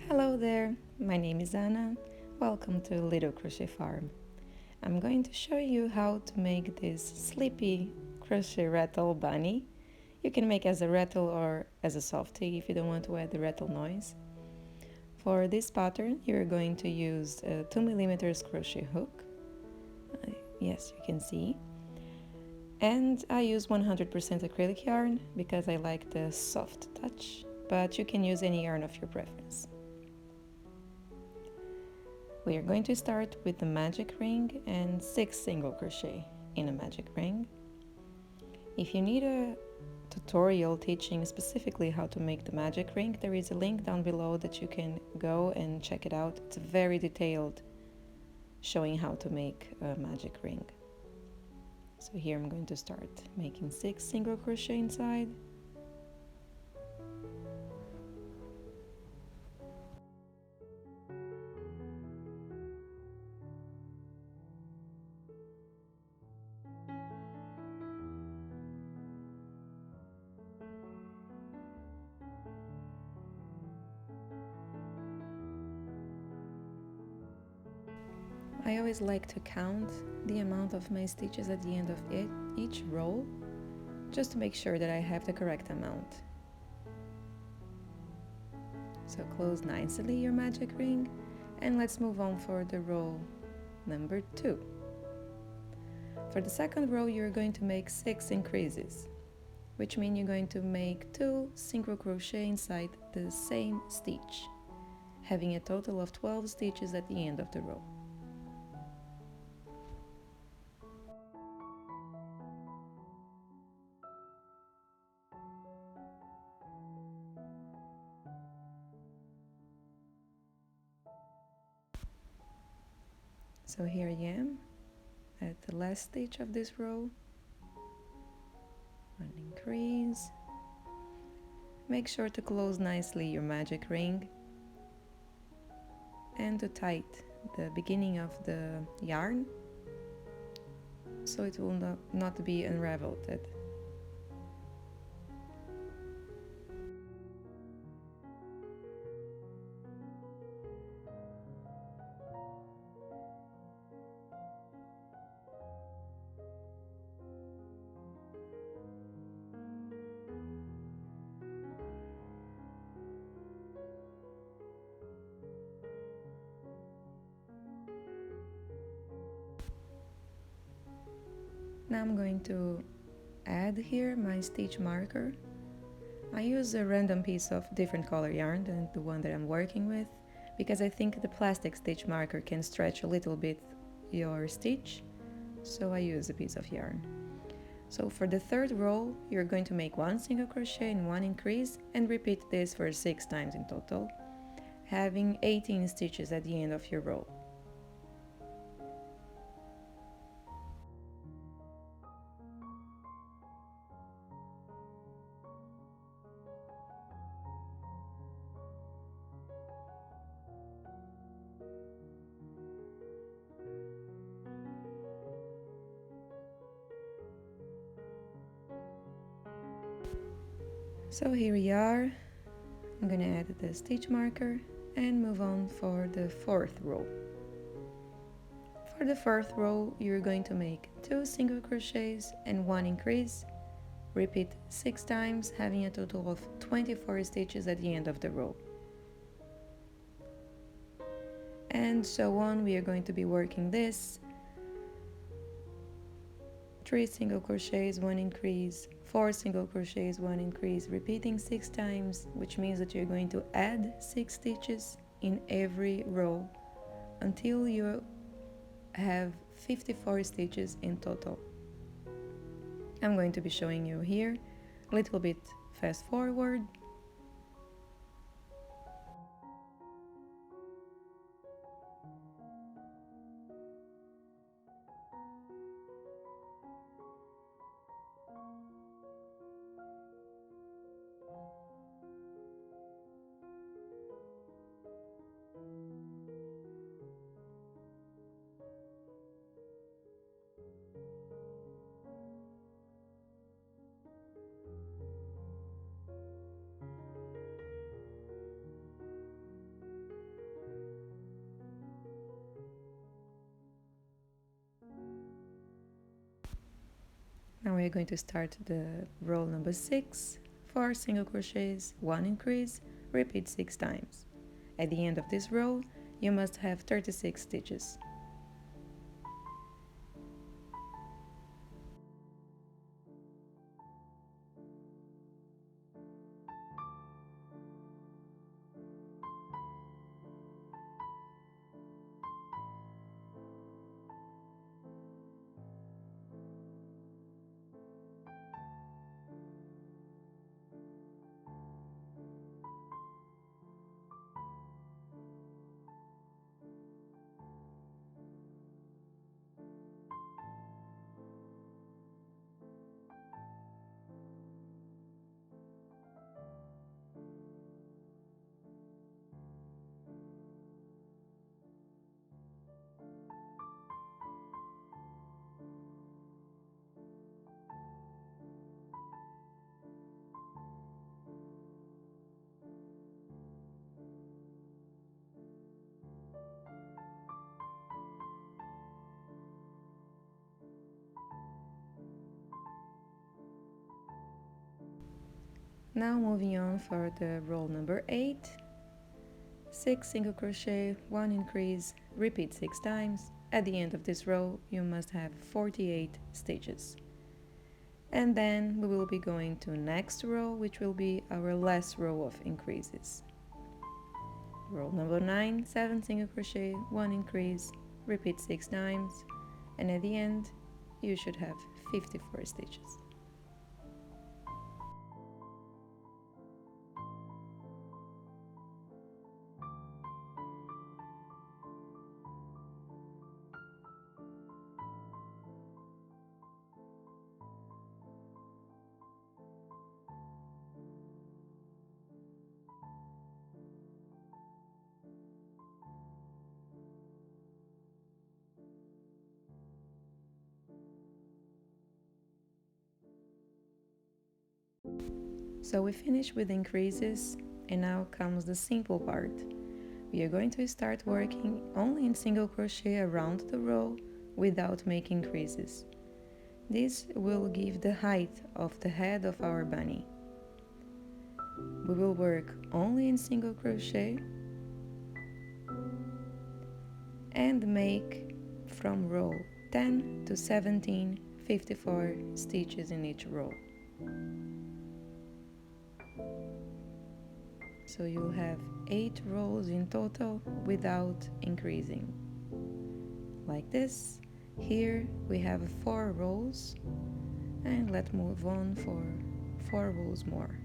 Hello there, my name is Anna. Welcome to Little Crochet Farm. I'm going to show you how to make this sleepy crochet rattle bunny. You can make as a rattle or as a softie if you don't want to add the rattle noise. For this pattern, you're going to use a 2mm crochet hook. Yes, you can see. And I use 100% acrylic yarn because I like the soft touch, but you can use any yarn of your preference. We are going to start with the magic ring and 6 single crochet in a magic ring. If you need a tutorial teaching specifically how to make the magic ring, there is a link down below that you can go and check it out. It's very detailed, showing how to make a magic ring. So here I'm going to start making 6 single crochet inside. I always like to count the amount of my stitches at the end of each row, just to make sure that I have the correct amount. So close nicely your magic ring, and let's move on for the row number 2. For the second row, you're going to make 6 increases, which means you're going to make 2 single crochet inside the same stitch, having a total of 12 stitches at the end of the row. So here I am at the last stitch of this row. 1 increase. Make sure to close nicely your magic ring and to tight the beginning of the yarn so it will not be unraveled. Now I'm going to add here my stitch marker. I use a random piece of different color yarn than the one that I'm working with, because I think the plastic stitch marker can stretch a little bit your stitch, so I use a piece of yarn. So for the third row, you're going to make 1 single crochet and 1 increase, and repeat this for 6 times in total, having 18 stitches at the end of your row. So here we are. I'm going to add the stitch marker and move on for the 4th row. For the 4th row, you're going to make 2 single crochets and 1 increase. Repeat 6 times, having a total of 24 stitches at the end of the row. And so on, we are going to be working this. 3 single crochets, 1 increase, 4 single crochets, 1 increase, repeating 6 times, which means that you're going to add 6 stitches in every row until you have 54 stitches in total. I'm going to be showing you here a little bit fast forward. we are going to start the row number 6, 4 single crochets, 1 increase, repeat 6 times. At the end of this row, you must have 36 stitches. Now moving on for the row number 8, 6 single crochet, 1 increase, repeat 6 times. At the end of this row, you must have 48 stitches. And then we will be going to next row, which will be our last row of increases. Row number 9, 7 single crochet, 1 increase, repeat 6 times, and at the end, you should have 54 stitches. So we finished with increases, and now comes the simple part. We are going to start working only in single crochet around the row without making increases. This will give the height of the head of our bunny. We will work only in single crochet and make from row 10 to 17, 54 stitches in each row. So you'll have 8 rows in total without increasing. Like this. Here we have 4 rows, and let's move on for 4 rows more.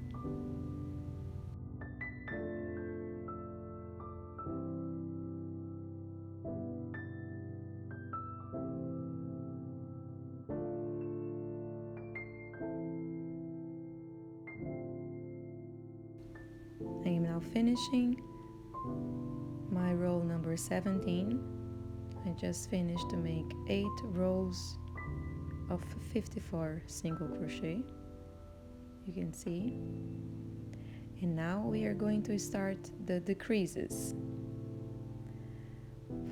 I am now finishing my row number 17. I just finished to make 8 rows of 54 single crochet. You can see. And now we are going to start the decreases.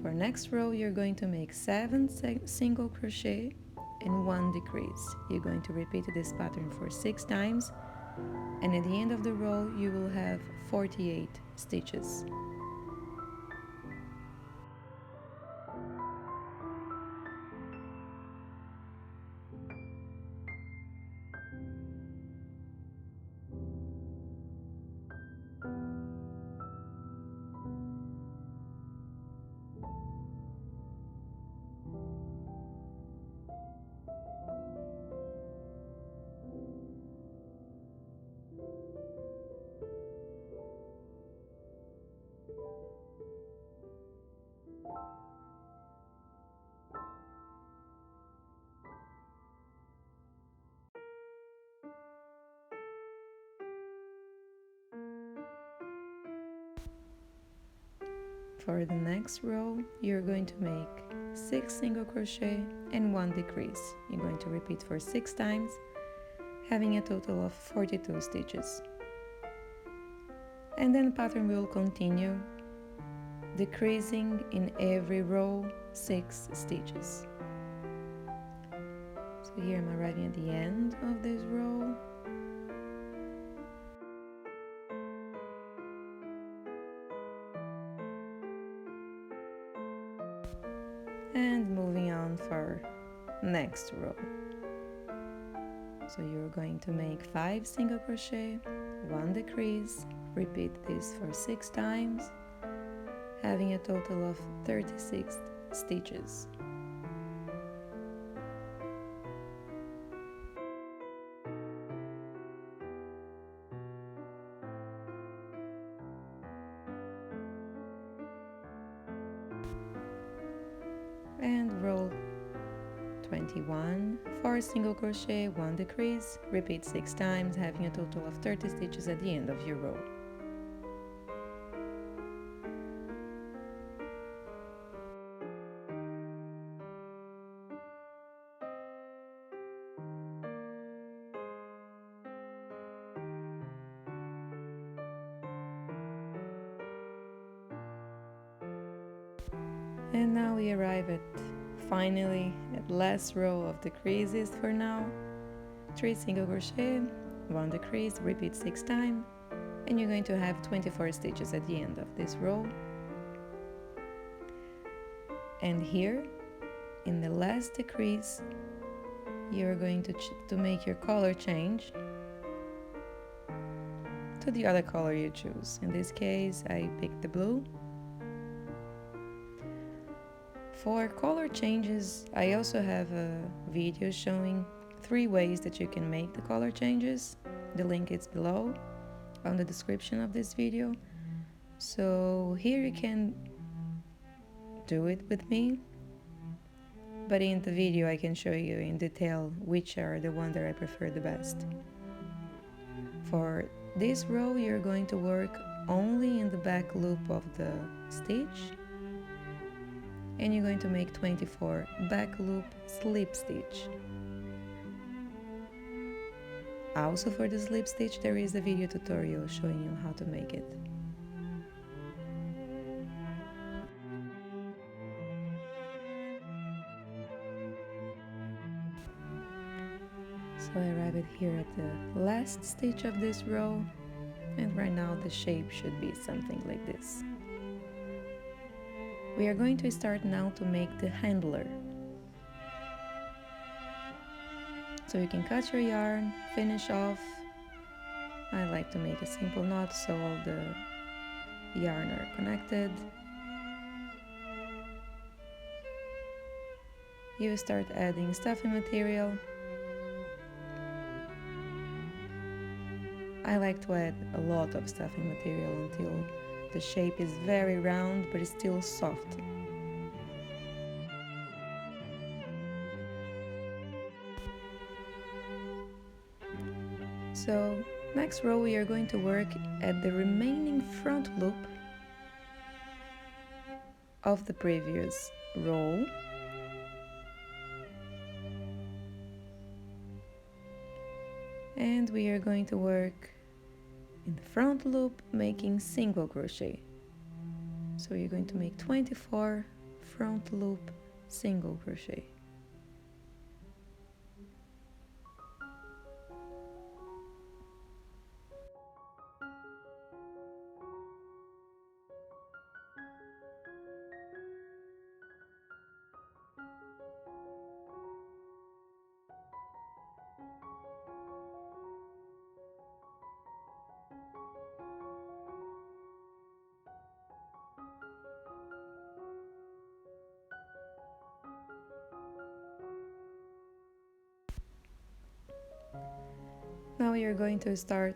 For next row, you're going to make 7 single crochet and 1 decrease. You're going to repeat this pattern for 6 times, and at the end of the row you will have 48 stitches. For the next row, you're going to make 6 single crochet and 1 decrease. You're going to repeat for 6 times, having a total of 42 stitches. And then the pattern will continue, decreasing in every row 6 stitches. So So here I'm arriving at the end of this row. And moving on for next row. So you're going to make 5 single crochet, 1 decrease, repeat this for 6 times, having a total of 36 stitches. And row 21, 4 single crochet, 1 decrease, repeat 6 times, having a total of 30 stitches at the end of your row. And now we arrive at finally at last row of decreases for now. 3 single crochet, 1 decrease, repeat 6 times, and you're going to have 24 stitches at the end of this row. And here in the last decrease you're going to make your color change to the other color you choose. In this case I picked the blue. For color changes, I also have a video showing 3 ways that you can make the color changes. The link is below on the description of this video. So here you can do it with me, but in the video I can show you in detail which are the ones that I prefer the best. For this row you're going to work only in the back loop of the stitch, and you're going to make 24 back loop slip stitch. Also for the slip stitch there is a video tutorial showing you how to make it. So I arrived here at the last stitch of this row, and right now the shape should be something like this. We are going to start now to make the handler. So you can cut your yarn, finish off. I like to make a simple knot so all the yarn are connected. You start adding stuffing material. I like to add a lot of stuffing material until the shape is very round but it's still soft. So next row we are going to work at the remaining front loop of the previous row. And we are going to work in the front loop making single crochet. So you're going to make 24 front loop single crochet. Now you're going to start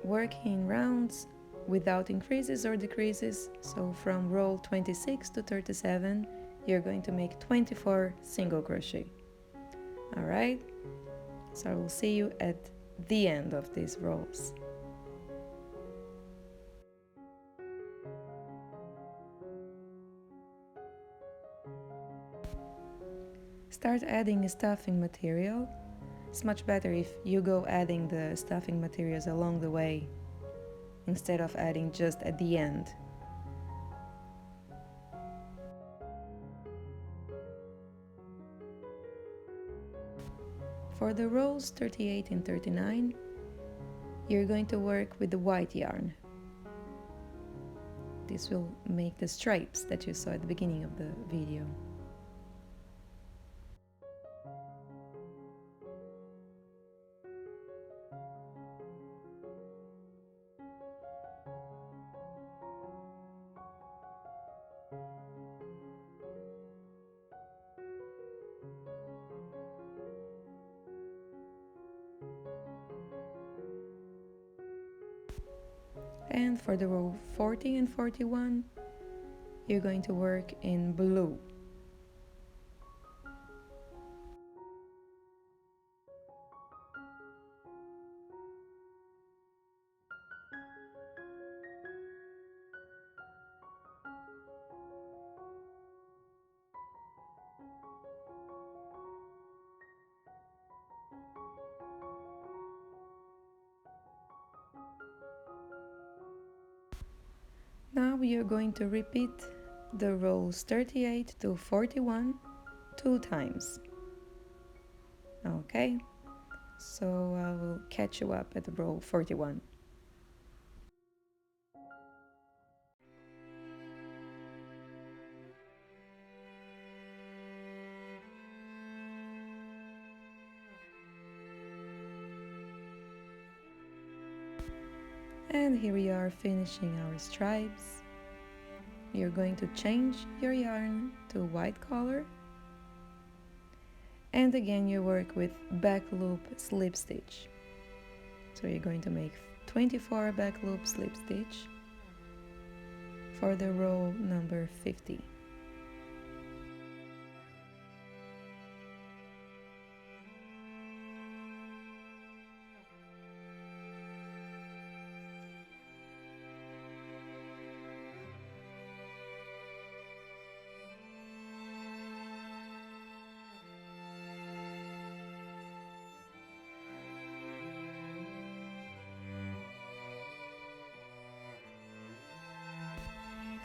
working in rounds without increases or decreases. So from row 26 to 37 you're going to make 24 single crochet. Alright, so I will see you at the end of these rows. Start adding stuffing material. It's much better if you go adding the stuffing materials along the way instead of adding just at the end. for the rows 38 and 39, you're going to work with the white yarn. This will make the stripes that you saw at the beginning of the video. And for the row 40 and 41, you're going to work in blue. Now we are going to repeat the rows 38 to 41 2 times. Okay, so I will catch you up at row 41. And here we are finishing our stripes. You're going to change your yarn to white color. And again you work with back loop slip stitch. So you're going to make 24 back loop slip stitch for the row number 50.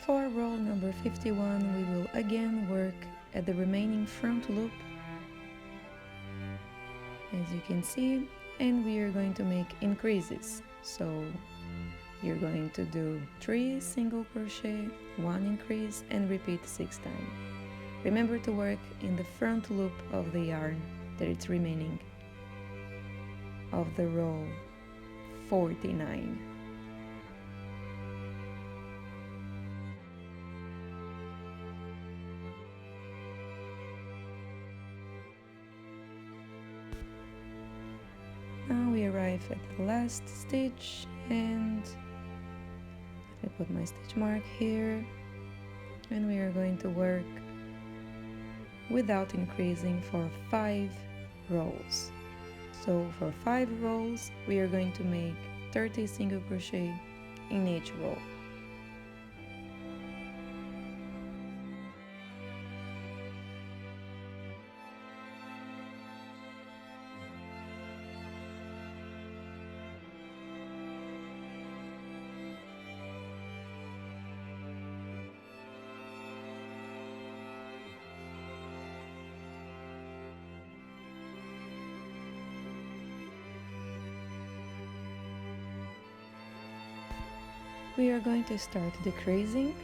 For row number 51, we will again work at the remaining front loop, as you can see, and we are going to make increases. So you're going to do 3 single crochet, 1 increase, and repeat 6 times. Remember to work in the front loop of the yarn that it's remaining of the row 49. Now we arrive at the last stitch, and I put my stitch mark here, and we are going to work without increasing for 5 rows. So for 5 rows we are going to make 30 single crochet in each row. We are going to start decreasing.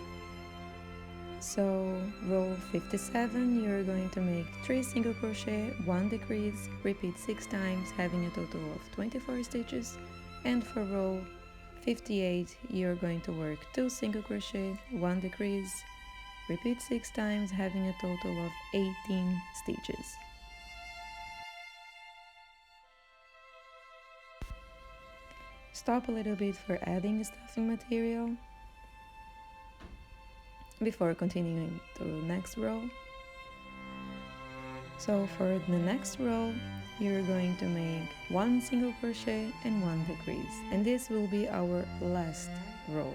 So row 57, you're going to make 3 single crochet, 1 decrease, repeat 6 times, having a total of 24 stitches. And for row 58, you're going to work 2 single crochet, 1 decrease, repeat 6 times, having a total of 18 stitches. Stop a little bit for adding stuffing material before continuing to the next row. So for the next row, you're going to make 1 single crochet and 1 decrease, and this will be our last row.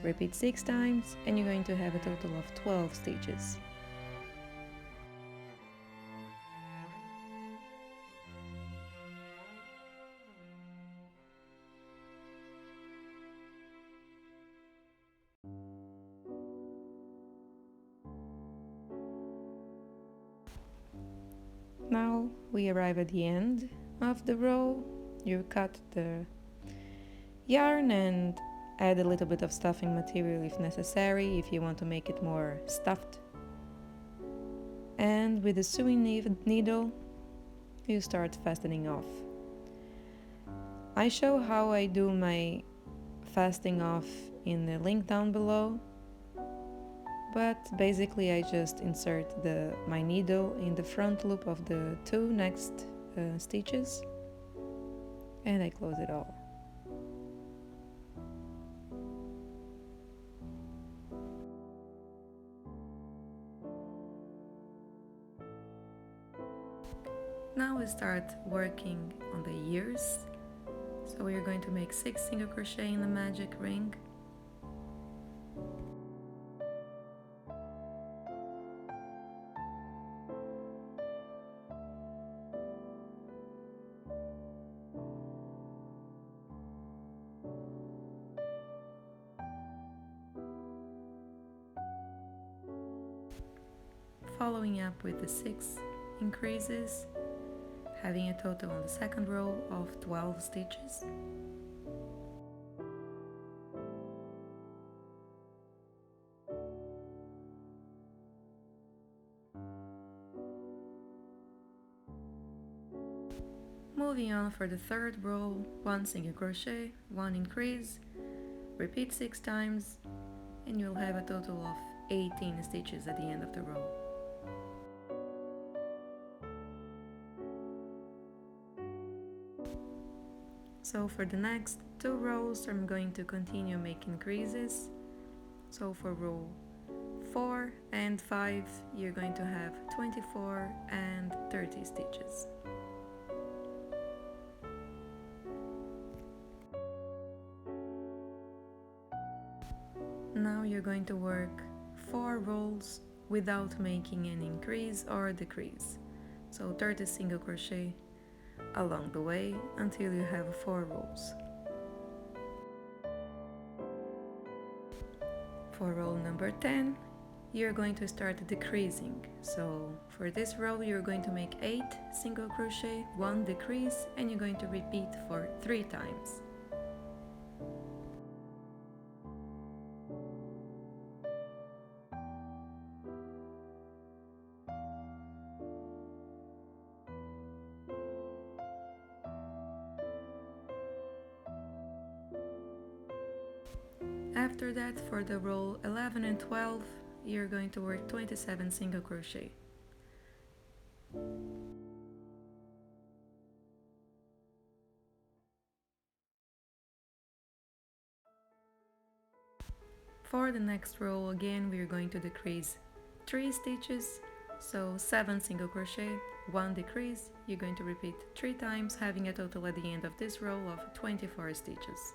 Repeat 6 times and you're going to have a total of 12 stitches. Now we arrive at the end of the row. You cut the yarn and add a little bit of stuffing material if necessary, if you want to make it more stuffed. And with the sewing needle, you start fastening off. I show how I do my fastening off in the link down below, but basically I just insert my needle in the front loop of the two next stitches and I close it all. Now we start working on the ears. So we are going to make 6 single crochet in the magic ring. Following up with the 6 increases, having a total on the second row of 12 stitches. Moving on for the third row, 1 single crochet, 1 increase, repeat 6 times, and you'll have a total of 18 stitches at the end of the row. So for the next 2 rows, I'm going to continue making increases. So for row 4 and 5, you're going to have 24 and 30 stitches. Now you're going to work 4 rows without making an increase or decrease. So 30 single crochet along the way until you have 4 rows. For row number 10, you're going to start decreasing. So for this row you're going to make 8 single crochet, 1 decrease, and you're going to repeat for 3 times. After that, for the row 11 and 12, you're going to work 27 single crochet. For the next row, again, we're going to decrease 3 stitches, so 7 single crochet, 1 decrease. You're going to repeat 3 times, having a total at the end of this row of 24 stitches.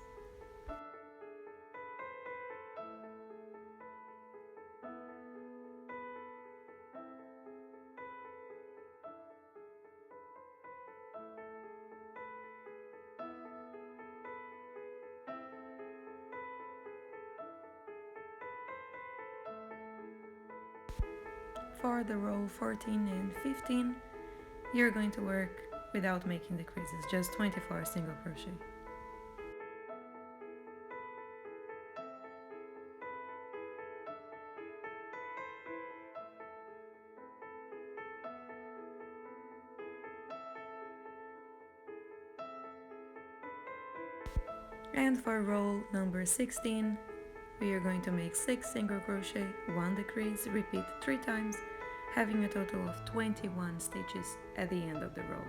For the row 14 and 15, you're going to work without making decreases, just 24 single crochet. And for row number 16, we are going to make 6 single crochet, 1 decrease, repeat 3 times, having a total of 21 stitches at the end of the row.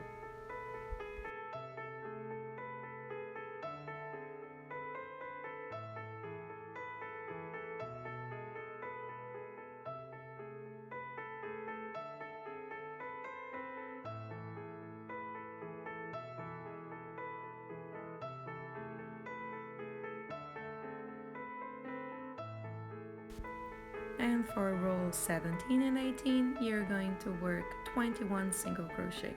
And for row 17 and 18, you're going to work 21 single crochet.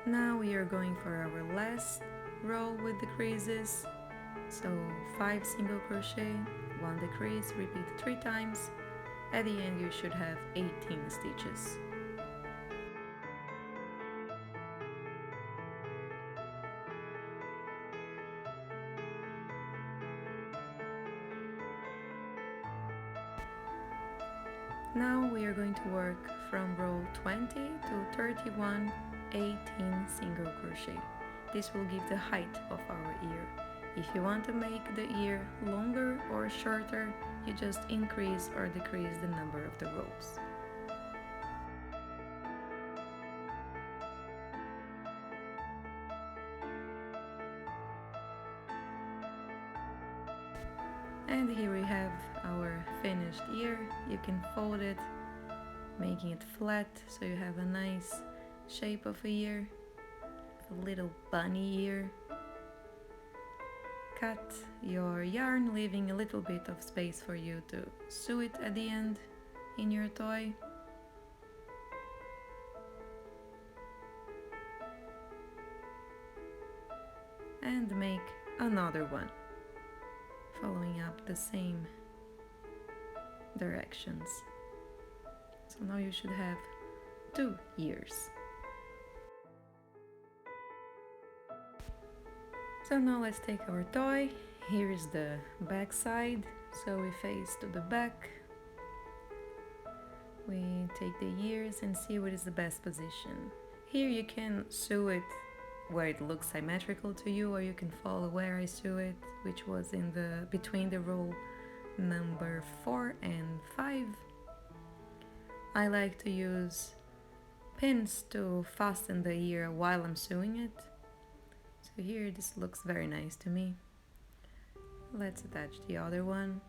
Now we are going for our last row with decreases. So 5 single crochet, 1 decrease, repeat 3 times. At the end you should have 18 stitches. Now we are going to work from row 20 to 31, 18 single crochet. This will give the height of our ear. If you want to make the ear longer or shorter, you just increase or decrease the number of the rows. And here we have our finished ear. You can fold it, making it flat so you have a nice shape of a ear, a little bunny ear. Cut your yarn, leaving a little bit of space for you to sew it at the end in your toy. And make another one, following up the same directions. So now you should have 2 ears. So now let's take our toy. Here is the back side. So we face to the back. We take the ears and see what is the best position. Here you can sew it where it looks symmetrical to you, or you can follow where I sew it, which was in the between the row number 4 and 5. I like to use pins to fasten the ear while I'm sewing it. So here this looks very nice to me. Let's attach the other one,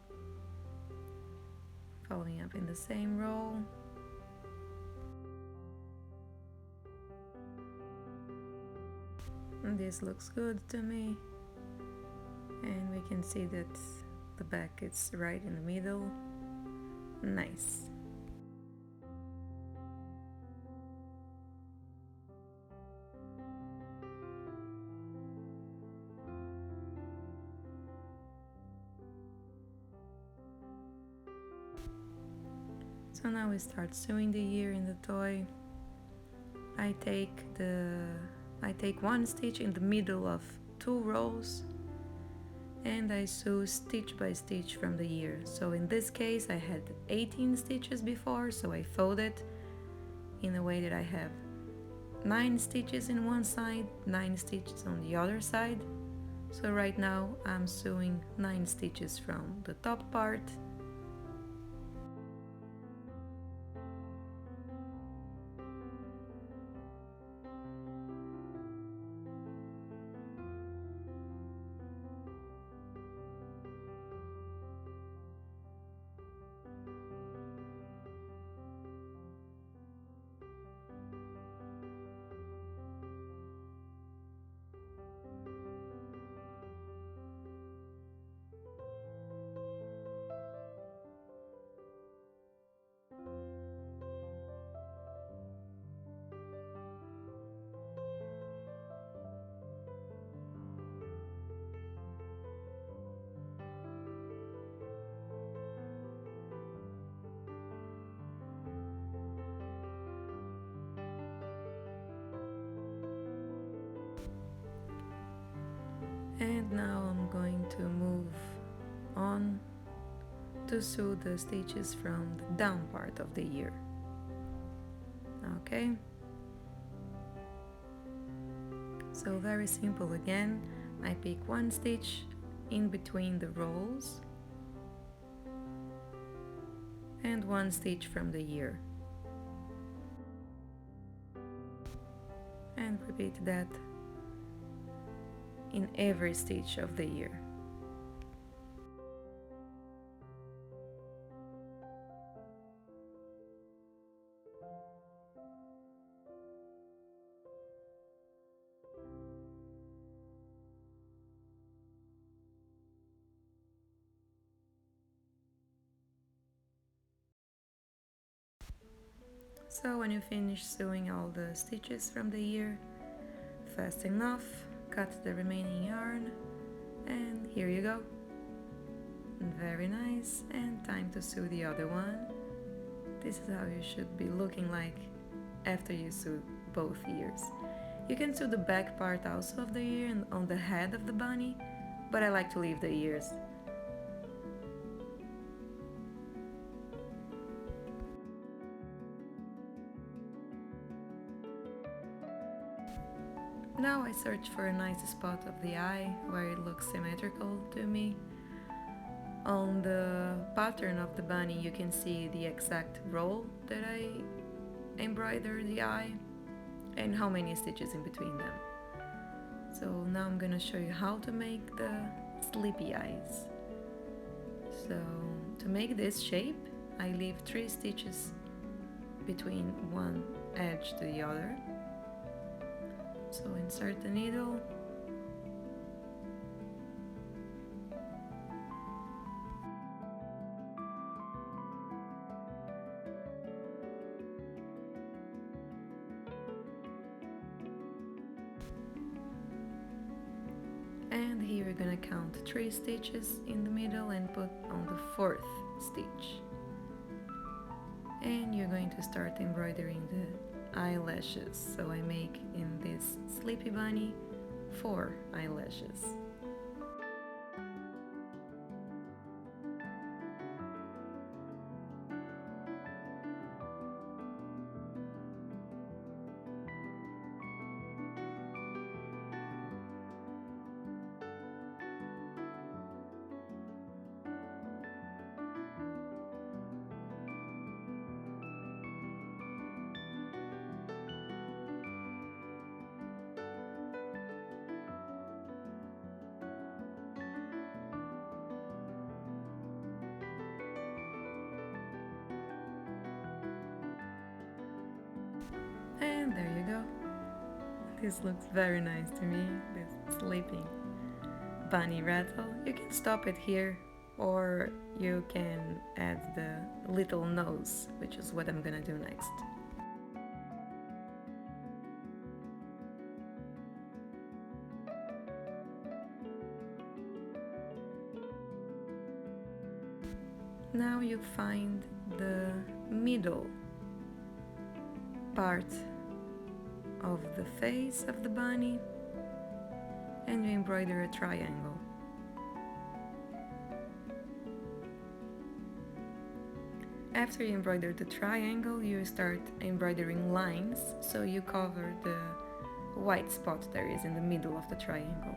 following up in the same row. And this looks good to me. And we can see that the back is right in the middle. Nice. So now we start sewing the ear in the toy. I take 1 stitch in the middle of 2 rows and I sew stitch by stitch from the ear. So in this case I had 18 stitches before, so I fold it in a way that I have 9 stitches in one side, 9 stitches on the other side. So right now I'm sewing 9 stitches from the top part. And now I'm going to move on to sew the stitches from the down part of the ear. Okay, so very simple again. I pick 1 stitch in between the rows and 1 stitch from the ear, and repeat that in every stitch of the ear. So when you finish sewing all the stitches from the ear fast enough, cut the remaining yarn, and here you go. Very nice, and time to sew the other one. This is how you should be looking like after you sew both ears. You can sew the back part also of the ear and on the head of the bunny, but I like to leave the ears. Now I search for a nice spot of the eye where it looks symmetrical to me. On the pattern of the bunny you can see the exact roll that I embroidered the eye and how many stitches in between them. So now I'm gonna show you how to make the sleepy eyes. So to make this shape I leave 3 stitches between one edge to the other. So insert the needle, and here we're gonna count 3 stitches in the middle and put on the 4th stitch. And you're going to start embroidering the eyelashes. So I make in this sleepy bunny 4 eyelashes. And there you go. This looks very nice to me, this sleeping bunny rattle. You can stop it here or you can add the little nose, which is what I'm gonna do next. Now you find the middle part of the face of the bunny and you embroider a triangle. After you embroider the triangle, you start embroidering lines, so you cover the white spot there is in the middle of the triangle.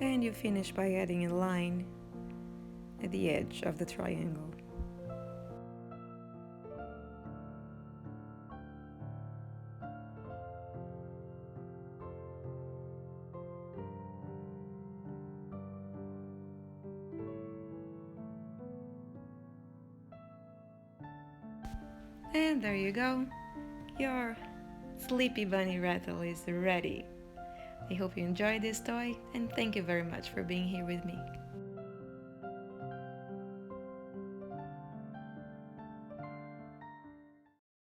And you finish by adding a line at the edge of the triangle. And there you go, your sleepy bunny rattle is ready. I hope you enjoyed this toy and thank you very much for being here with me.